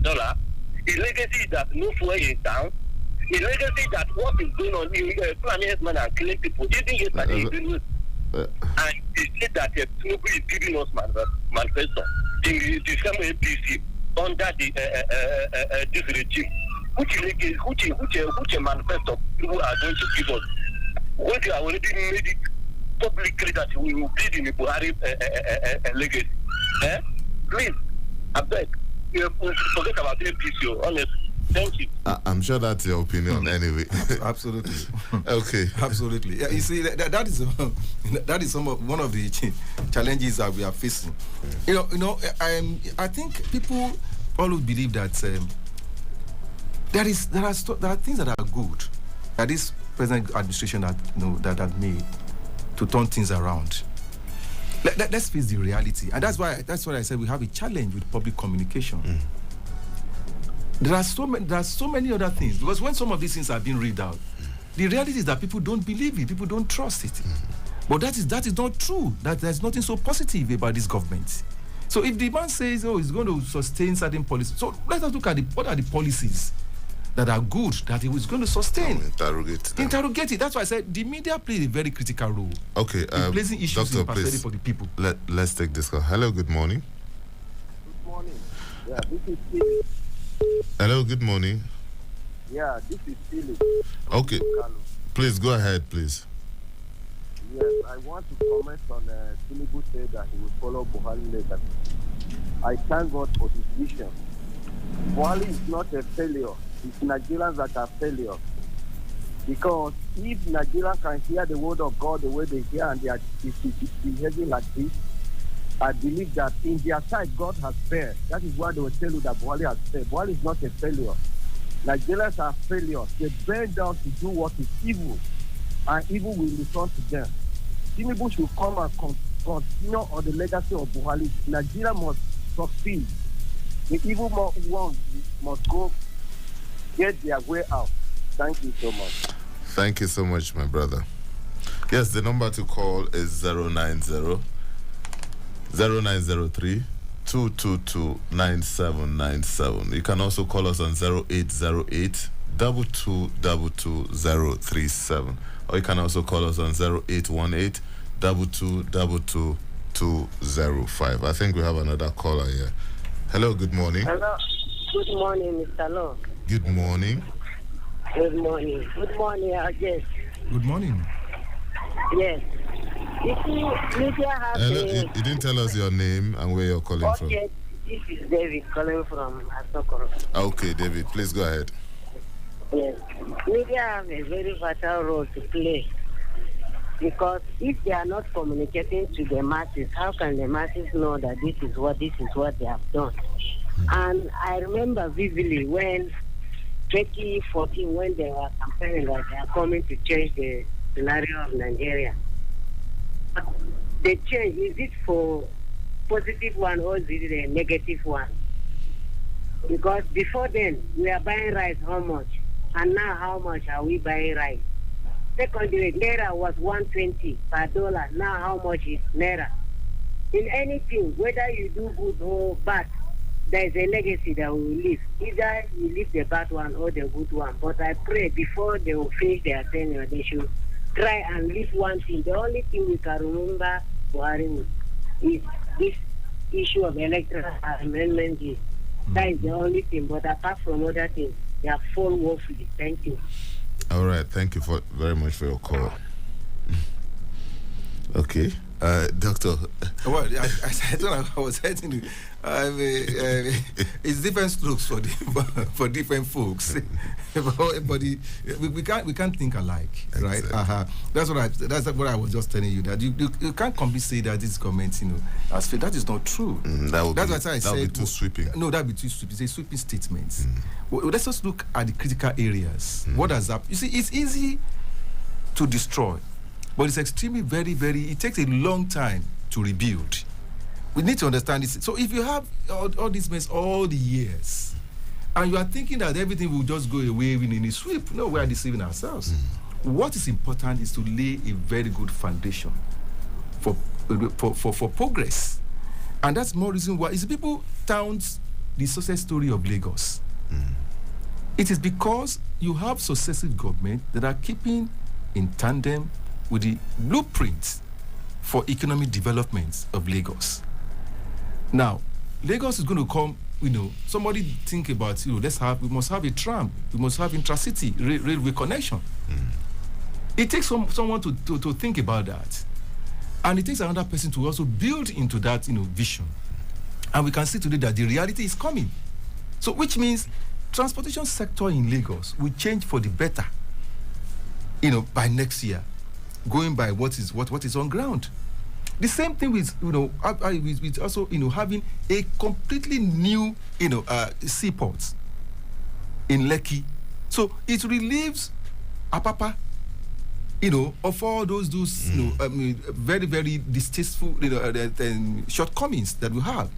dollar. The legacy is that no fuel is down. The legacy that what is going on in planning man and killing people. Even yesterday, and they said that Tinubu is giving us manifesto in the same APC under this regime. Which manifesto people are going to give us? When they already made it publicly that we will bid in the Buhari legacy. Please, I beg, forget about the APC, honestly. Thank you. I'm sure that's your opinion anyway. Absolutely. Okay. Absolutely. Yeah, you see, that is one of the challenges that we are facing. I think people always believe that there are things that are good that this present administration that made to turn things around. Let's face the reality, and that's why I said we have a challenge with public communication. There are so many other things, because when some of these things are being read out, the reality is that people don't believe it, people don't trust it. But that is not true. That there's nothing so positive about this government. So if the man says, he's going to sustain certain policies, so let us look at what are the policies that are good that he was going to sustain. Interrogate it. That's why I said the media played a very critical role. Okay, in placing issues Doctor, in perspective for the people. Let's take this call. Hello, good morning. Good morning. Yeah, this is Philip. Hello, good morning. Yeah, this is Philip. Okay, please go ahead, please. Yes, I want to comment on Tinubu said that he will follow Buhari legacy. I thank God for his vision. Buhari is not a failure. It's Nigerians that are failures. Because if Nigerians can hear the word of God the way they hear and they are behaving like this, I believe that in their sight God has failed. That is why they will tell you that Buhari has failed. Buhari is not a failure. Nigerians are failures. They bend down to do what is evil, and evil will return to them. Tinubu should come and continue on the legacy of Buhari. Nigeria must succeed. The evil ones must go get their way out. Thank you so much. Thank you so much, my brother. Yes, the number to call is 0903 222 9797. You can also call us on 0808 2222037. Or you can also call us on 0818 2222205. I think we have another caller here. Hello, good morning. Hello. Good morning, Mr. Law. Good morning. Good morning. Good morning, our guest. Good morning. Yes. You see, media has You didn't tell us your name and where you're calling from. Okay, this is David calling from Asokoro. Okay, David, please go ahead. Yes, media have a very vital role to play because if they are not communicating to the masses, how can the masses know that this is what they have done? And I remember vividly when 2014, when they were campaigning that they are coming to change the scenario of Nigeria. The change, is it for positive one or is it a negative one? Because before then, we are buying rice how much? And now how much are we buying rice? Secondly, Naira was 120 per dollar. Now how much is Naira? In anything, whether you do good or bad, there is a legacy that we will leave. Either you leave the bad one or the good one. But I pray before they will finish their tenure, they should try and leave one thing. The only thing we can remember Buhari is this issue of electoral amendment. That is the only thing. But apart from other things, they are full woefully. Thank you. All right. Thank you very much for your call. Okay. Doctor. Well, I thought I was heading to. It's different strokes for different folks. Everybody, we can't think alike, right? Exactly. That's what I was just telling you, that you can't completely say that this comment, as that is not true. That would be too sweeping. No, that would be too sweeping. It's a sweeping statement. Well, let's just look at the critical areas. What has happened? You see, it's easy to destroy, but it's extremely it takes a long time to rebuild. We need to understand this. So if you have all this mess all the years, and you are thinking that everything will just go away in a sweep, no, we are deceiving ourselves. What is important is to lay a very good foundation for progress. And that's more reason why people tout the success story of Lagos. It is because you have successive government that are keeping in tandem with the blueprint for economic development of Lagos. Now, Lagos is going to come, somebody think about, we must have a tram, we must have intracity railway connection. It takes someone to think about that. And it takes another person to also build into that, vision. And we can see today that the reality is coming. So, which means transportation sector in Lagos will change for the better, by next year, going by what is on ground. The same thing with with also having a completely new seaport in Lekki. So it relieves Apapa of all those very, very distasteful shortcomings that we have.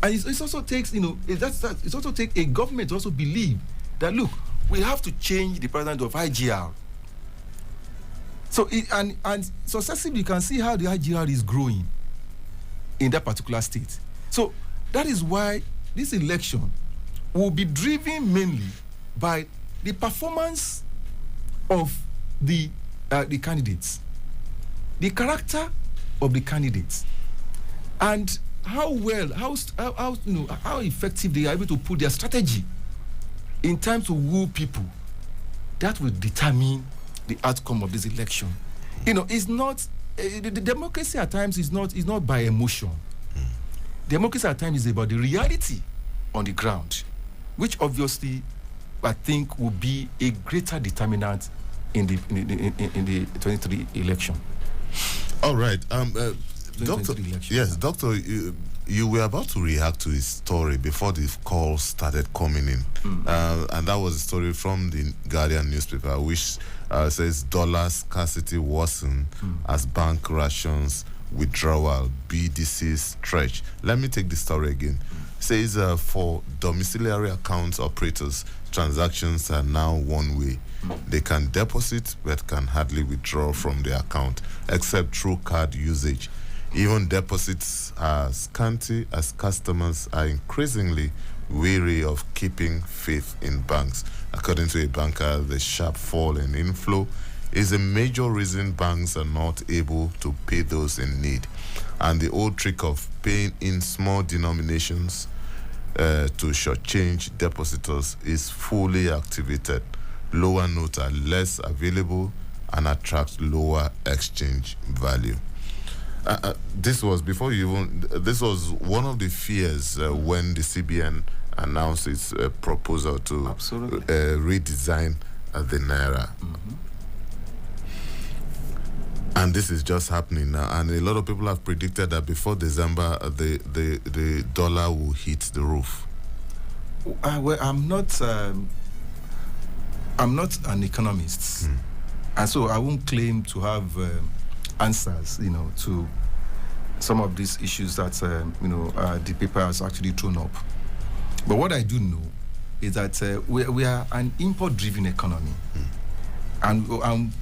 And it also takes it also takes a government to also believe that, look, we have to change the president of IGR. So and successively you can see how the IGR is growing in that particular state. So that is why this election will be driven mainly by the performance of the candidates, the character of the candidates, and how effective they are able to put their strategy in time to woo people. That will determine the outcome of this election. It's not the democracy at times is not by emotion. Democracy at times is about the reality on the ground, which obviously I think will be a greater determinant in the 23 election. All right, Doctor. Yes, Doctor. You were about to react to his story before the calls started coming in, and that was a story from the Guardian newspaper, which says dollar scarcity worsen as bank rations withdrawal, BDC stretch. Let me take the story again. Says for domiciliary accounts operators, transactions are now one way. They can deposit but can hardly withdraw from their account except through card usage. Even deposits are scanty as customers are increasingly weary of keeping faith in banks. According to a banker, the sharp fall in inflow is a major reason banks are not able to pay those in need. And the old trick of paying in small denominations to shortchange depositors is fully activated. Lower notes are less available and attract lower exchange value. This was before you even. This was one of the fears when the CBN announced its proposal to redesign the naira. And this is just happening now. And a lot of people have predicted that before December, the dollar will hit the roof. Well, I'm not an economist, and so I won't claim to have answers, to some of these issues that the paper has actually thrown up. But what I do know is that we are an import-driven economy, and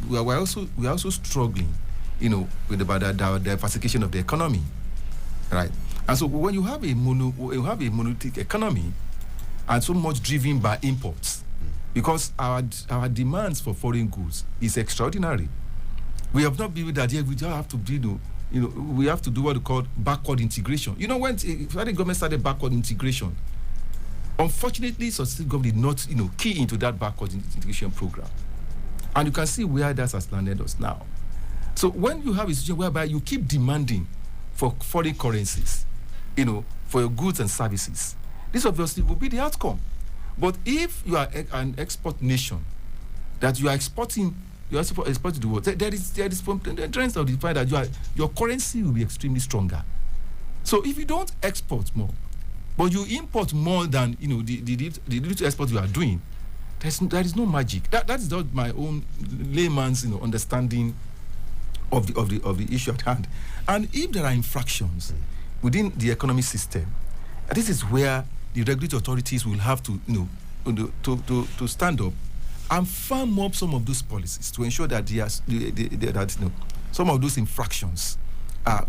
we are also struggling, with the diversification of the economy, right? And so when you have a monolithic economy, and so much driven by imports, because our demands for foreign goods is extraordinary. We have not been with that yet. We just have to do, we have to do what we call backward integration. When the government started backward integration, unfortunately, successive government did not, key into that backward integration program, and you can see where that has landed us now. So when you have a situation whereby you keep demanding for foreign currencies, for your goods and services, this obviously will be the outcome. But if you are an export nation, that you are exporting to the world, there is the trends of the fact that your currency will be extremely stronger. So if you don't export more, but you import more than the little export you are doing, there is no magic. That is not my own layman's understanding of the issue at hand. And if there are infractions within the economic system, this is where the regulatory authorities will have to to stand up and firm up some of those policies to ensure that some of those infractions are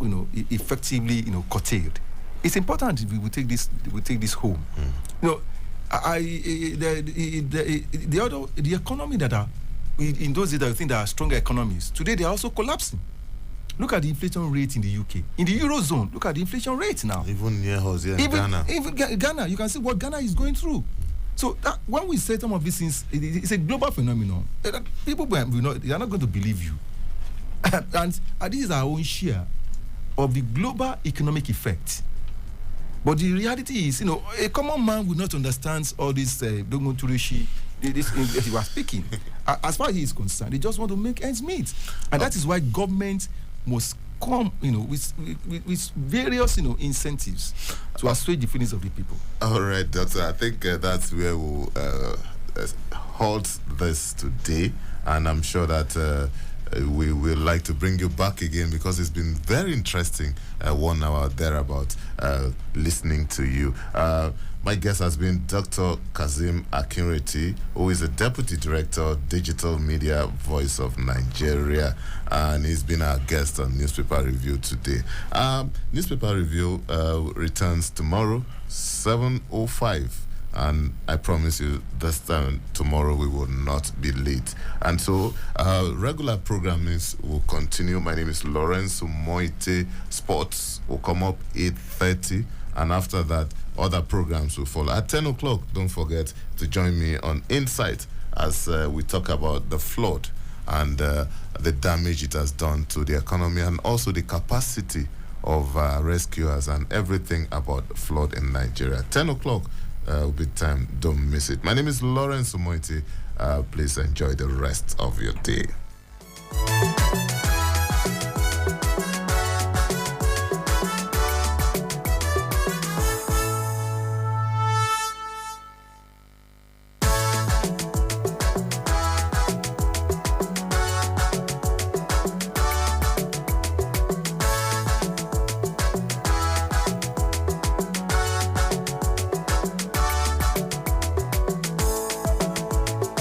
effectively curtailed. It's important we take this home. The economy that are in those days that I think there are stronger economies, today they are also collapsing. Look at the inflation rate in the UK. In the Eurozone, look at the inflation rate now. Even near us here in Ghana. Even Ghana, you can see what Ghana is going through. So when we say some of these things, it's a global phenomenon. People they are not going to believe you. and this is our own share of the global economic effect. But the reality is, a common man would not understand all this Dogon Tureshi, this you are speaking. As far as he is concerned, they just want to make ends meet. And that is why government must come, with various, incentives to assuage the feelings of the people. All right, Doctor. I think that's where we'll halt this today. And I'm sure that we will like to bring you back again because it's been very interesting 1 hour thereabout listening to you. My guest has been Dr. Kazeem Akinreti, who is a Deputy Director, Digital Media Voice of Nigeria, and he's been our guest on Newspaper Review today. Newspaper Review returns tomorrow, 7:05. And I promise you, this time tomorrow we will not be late. And so regular programming will continue. My name is Lawrence Umoette. Sports will come up 8:30, and after that, other programs will follow. At 10 o'clock, don't forget to join me on Insight as we talk about the flood and the damage it has done to the economy and also the capacity of rescuers and everything about the flood in Nigeria. 10 o'clock. Will be time. Don't miss it. My name is Lawrence Umoette. Please enjoy the rest of your day.